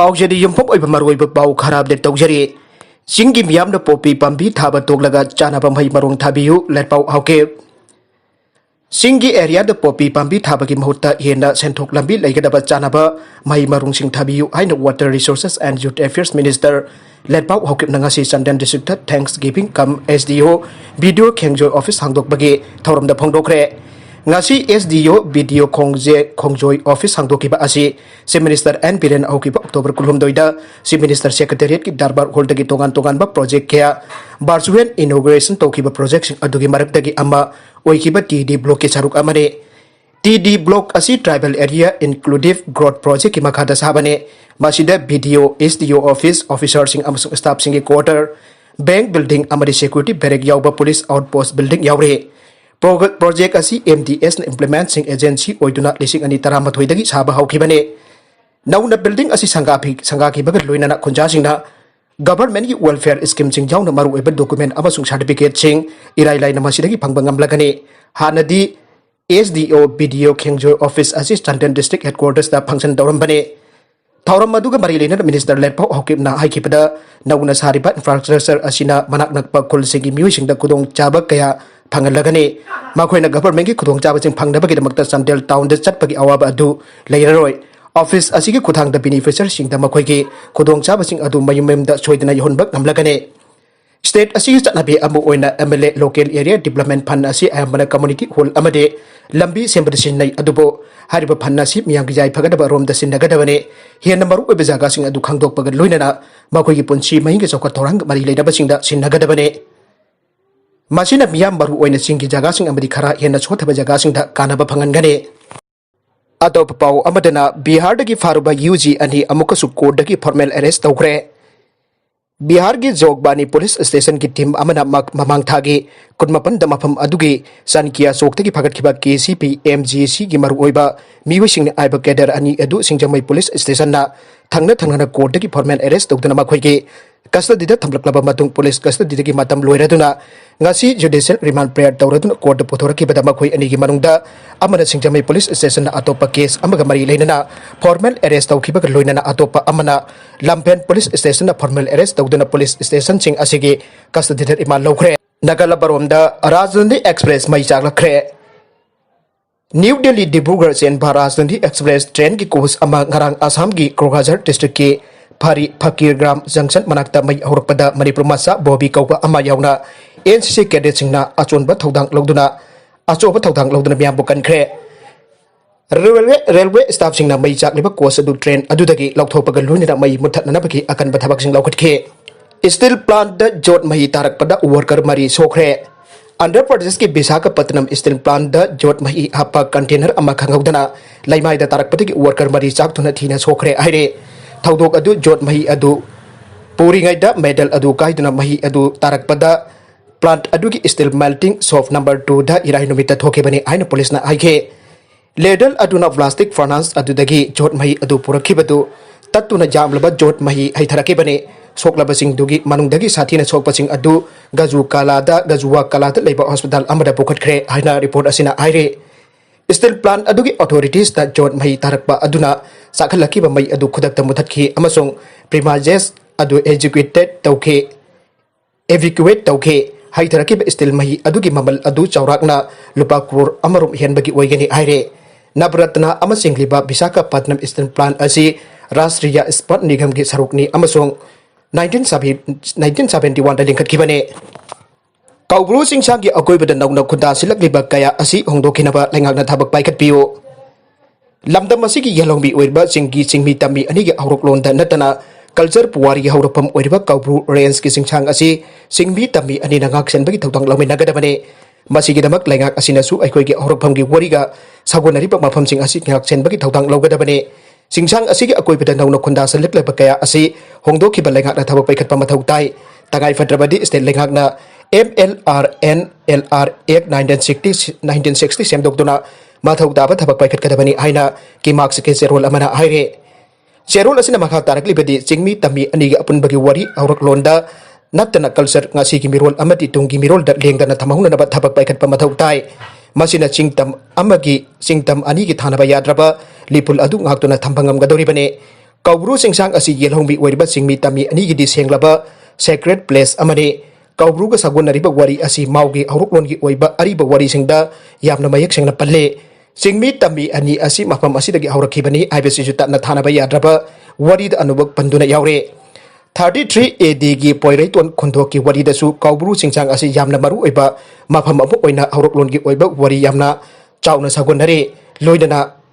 पाउजरी युम्फम ओइब मरोइब पाउ खराब दे तौजरी चिंगी मियामना पोपी पाम्बी थाबा तोगलगा चानाबा मही मरोंग थाबियु लेपाउ हाउके सिंगी एरिया द पोपी पाम्बी थाबगी महूता हेना सेंथोक लंबी लेगदबा चानाबा मही मरोंग सिंग थाबियु हाइना water resources and youth affairs minister लेपाउ हाउके नंगासी चंदन district thanks giving cum SDO video खेंजो ऑफिस हांगदोकबगे थौरमदा फोंदोखरे ngasi SDO video khongjoi office hangdokiba asi si minister N Biren aukiba October kulhumdoida si minister secretariat ki darbar hall dagi tongan ba project kya barsuan inauguration tokiba project sing adugi marak dagi ama oikiba TD block ke charuk amane TD block asi tribal area inclusive growth project ki makhada sabane masida video SDO office officer sing amasung staff sing ki quarter bank building amari security barrack yauba police outpost building yaure project asi MDS na implementing agency oiduna lising ani tarama thoidagi saba haukibane nauna building asi sangaki baga loina na khunja singna government ki welfare scheme sing jauna maru eba document amasung certificate sing irai lai na masidagi phangbangam lagani hanadi SDO BDO Khengjo office asi Chandan district headquarters da function dauram bane thauram maduga mari lena minister lerpau haukibna haikibada nauna sariba infrastructure asina manak nakpa khulsingi music da kudong chaba kaya fangalagani makoina government ki khudong chaba sing phangdabagi damakta Chandel town de chatpagi awaba adu leiraroi office asigi khuthang da beneficiary sing da makoi ki khudong chaba sing adu mayumem da choidana yonbak namlagani state asigi chatnabi amu oina MLA local area development fund asi ayamana community hall amade lambi sembadsin nai adubo hariba fund asi miyam gi jai phagadaba rom da sinagadabane hian maru obe jaga sing adu khangdok paga loinana makoi ki punchi mahinga chokka thorang mari leidaba sing da sinagadabane masina miyam baru oina singi jaga sing amadi khara hena chothaba jaga sing da kanaba phangangane atop pau amadana Bihar dagi faruba UG ani amukasu court dagi formal arrest tawkhre Bihar gi Jogbani police station ki team amana mamang thagi kunmapan da mafam adugi sankia sok tagi phagat khiba KCP MGC gi maru oiba miwi sing ni aiba kader ani adu singjamai police station na thangna court dagi formal arrest tawdana makhoi gi custody da thamlaklaba matung police custody dagi matam loiraduna ngasi judicial remand prayer tawraduna court da pothoraki bada makhoi ani gi manungda amana singjamai police station na atopa case amaga mari leinana formal arrest tawkhiba loinana atopa amana lampen police station na formal arrest tawduna police station sing asigi custody da remand lokhre nagala baromda Rajdhani express mai chaklakre New Delhi Dibrugarh chen Rajdhani express train ki course ama ngarang Assam gi Kokrajhar district ki Phari Phakir Gram Junction manakta mai horakpada Manipur masa Bobby kauba ama yauna NCC cadet singna achonba thodang logduna miyam bukan khre railway staff singna mai chakliba course adu train adudagi lauthopaga loinina mai muthatna bagi akan bathabak sing laukhatke steel plant da jot mai tarakpada worker mari sokhre Andhra Pradesh ki Visakhapatnam steel plant da jot mai hapa container ama khangudana laimai da tarakpati ki worker mari chakthuna thina sokhre aire thaudok adu jot mahi adu puri ngai da medal adu kaiduna mahi adu tarakpada plant adu ki steel melting shop number 2 da irai numita thoke bani aina police na aike ledal aduna plastic furnace adu dagi jot mahi adu purakhi badu tatuna jamlaba jot mahi haitharake bani soklaba sing dugi manung dagi sathina sokpa sing adu gajuwa kalada leiba hospital amada pokhatkhre aina report asina aire steel plant adugi authorities da jot mahi tarakpa aduna sakhalaki ba mai adu khudak ta muthatkhi amasong premises adu evacuate tauke hai tharaki ba steel mahi adugi mamal adu chawrakna lupa crore amarum henbagi oigani aire nabratna amasingliba Visakhapatnam steel plant asi Rashtriya Ispat Nigam gi sarukni amasong 1971 da lingkhat khibane Kaubru singsang gi akoibada nauna khunda silakliba kaya asi hongdokhinaba laingakna thabak paikhat piyo lamdam asigi yalongbi oirba singmi tami anigi auroklon da natana culture puwari hauropam oirba Kaubru range ki singsang asi singmi tami ani nangak senbagi thawtang lawmi nagadabane masigi damak laingak asinasu aikoi gi auropam gi wariga sagonari ba mafam sing asi ngak senbagi thawtang lawgadabane singsang asigi akoibada nauna khunda silakliba kaya asi hongdokhiba laingakna thabak paikhat pa mathau tai tagai fadrabadi state laingakna MLRN LR Act 1960 semdokduna mathau daba thabak paikhat kadabani aina ki marks ke serol amana aire serol asina makha tarakli bedi chingmi tami ani ga apun bagi wari aurak londa natana culture ngasi ki mirol amati tunggi mirol da lengdana thamahuna na thabak paikhat pa mathau tai masina chingtam ani ki thana ba yadraba lipul adu ngaktuna thambangam gadori bane Kaubru singsang asi yelhongbi oiriba singmi tami ani gi disenglaba sacred place amani Kaubru ga sagonariba wari asi maugi auruklongi oiba ariba wari singda yamna mayak singna palle singmi tami ani asi mafam asi dagi aurakhibani aibasi juta na thana ba yadraba wari da anubak panduna yaure 33 AD gi poirai ton khondoki wari da su Kaubru singsang asi yamna maru oiba mafam amu oina auruklongi oiba wari yamna chauna sagonare loidana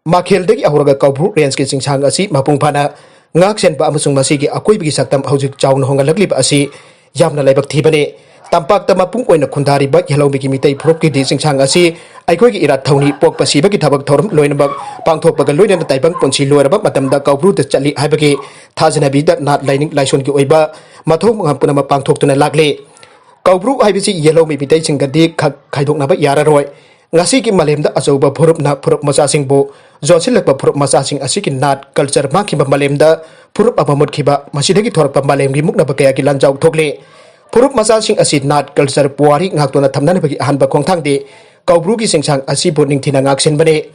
Makhel-dagi ahuraga Kaubru range ki singsang asi mapung phana ngak sen ba amasung masigi akoibigi saktam hojik chauna hongalakliba asi yamna laibak thibane tampak ta mapung oina khundari ba yelawbi ki mitai phurok ki di singsang asi aikoi gi irat thawni pok pasiba ki thabak thorum loina bak pangthok baga loina taibang ponsi loiraba matamda Kaubru da chali haibagi thajanabi da nat lining laison ki oiba mathok ngampuna ma pangthok tuna lakle Kaubru haibisi yelawbi mitai singadi khaidokna ba yararoi ngasi ki malemda achoba phurupna phurup masasingbo jonsilakba phurup masasing asiki nat culture ma khiba malemda phurup abamut khiba masidagi thorakpa malemgi mukna bakaya ki lanjau thokle phurup masasing asi nat culture puari ngaktona thamnani bagi ahanba khongthangde Kaubru ki singsang asi boning thina ngaksen bane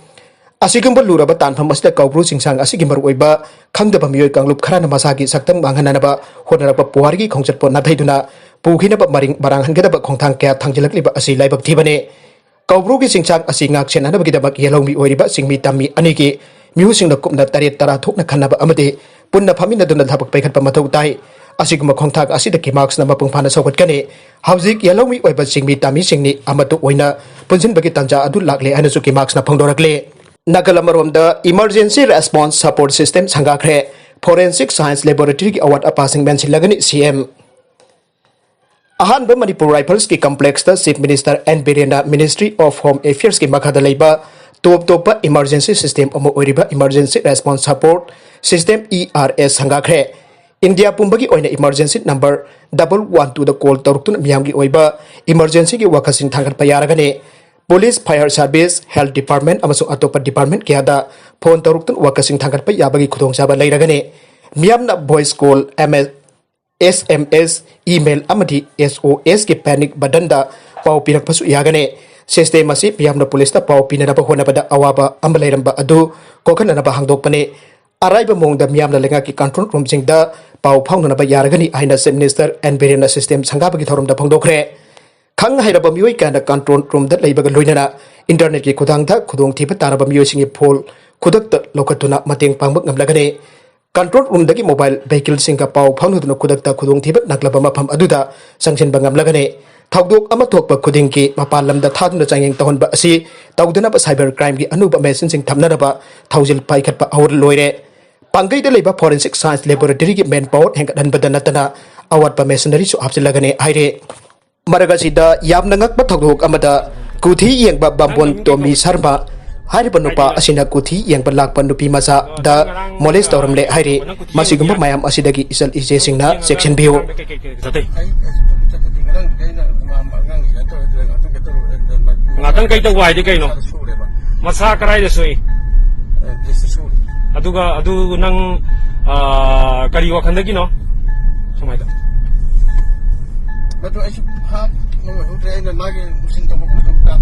asigumba luraba tanpham asida Kaubru singsang asigi maru oiba khangdaba miyoi kanglup kharana masagi saktam manghananaba honaraba puari ki khongchatpo nathaiduna pughinaba maring barang hangedaba khongthang kya thangjilakliba asi laibak thibane Kaubru ki singsang asi ngaksen anabagi dabak yelawmi oiriba singmi tammi anigi miusingna kupna taret tara thokna khanaba amade punna phamina duna thabak paikhatpa mathau tai asiguma khongthak asida ki marks na mapung phana sogatkane hauzik yelawmi oiba singmi tammi singni amatu oina punjinbagi tanja adu lakle anasu ki marks na phongdorakle Nagalamoromda emergency response support system sangakre forensic science laboratory ki award apasing mensilagani CM Ahanba Manipur Rifles ki complex ta Chief Minister N Birena Ministry of Home Affairs ki makhada leiba top topa emergency system omo oiriba emergency response support system ERS hangakre India pumbagi oina emergency number 112 da call taruktun miyamgi oiba emergency ki wakasin thangat payaragane Police Fire Service Health Department amasung atopa department kiada phone taruktun wakasin thangat payabagi khudong saba leiragane miyamna voice call SMS, email amadi SOS ki panic badanda pau pirak pasu yagane system asi piyamna police ta pau pinana ba hona bada awaba ambalairam ba adu kokana na ba hangdok pane araiba mongda miyamna lenga ki control room jingda pau phauna na ba yaragani aina chief minister and Birena system sangaba ki thorum da phangdokre khang hairaba mioi kana control room da leiba ga loinana internet ki khudang tha khudong thiba taraba mioi singi phol khudak ta lokatuna mateng pangbak ngamlagane Control room dagi mobile vehicle singka pau phaunuduna kudakta khudong thibat naklaba mafam aduda sangchen bangam lagane thaudok ama thokpa khudingki mapal lamda thaduna changeng tahonba asi tawdana ba cyber crime gi anuba machine sing thamnaraba thaujil paikhatpa awar loire pangai da leiba forensic science laboratory gi manpower hengkadan badana tana awat pa machinery su hapsilagane aire maragasi da yamna ngakpa thaudok amada kuthi yengba bambon Tommy Sharma Hari penupa asina kuthi yang berlakpan nupi masa da moles tauram le hari masih gempa mayam asidagi isal ije singna section bio. Ngatan kay tawai di kay no. Masa karay desoi. Aduga adu nang kariwa kandagi no. Sumay ta. Betul, asyik hap, nunggu hujan dan lagi musim tamu kita.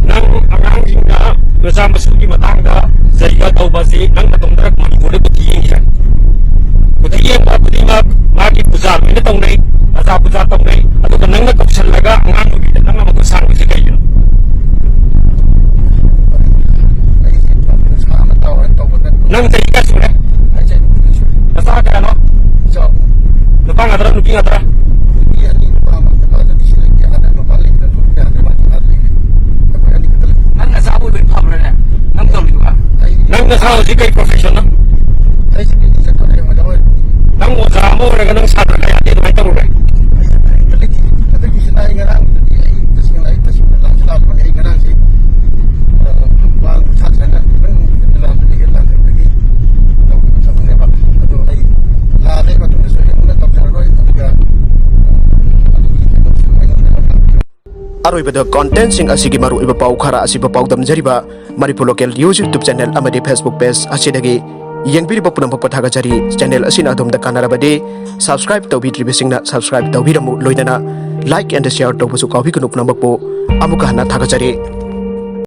Nang angsingna bersama suki matangda sehingga tahu basi nang natongdarak mangikulit putiyeng yan putiyeng magi pusat ini tong nai asa pusat tong nai atau nang nakapsal laga ang kita nang magusang kasi kayo nang sehingga sudah asa ka no napang atara nuking atara nang nasawa si kay professional nang wasa mo na ganang sana kaya dito may taro rin Aroibada content sing asigi maru iba pau khara asiba pau damjariba Manipur local news YouTube channel amadi Facebook page asidagi yengpiri bapunam papathaga jari channel asina adom da kanarabade subscribe tawbi tribisingna subscribe tawbiramu loidana like and share tawbusu kawi kunupna makpo अमुक हन्ना थागजरी।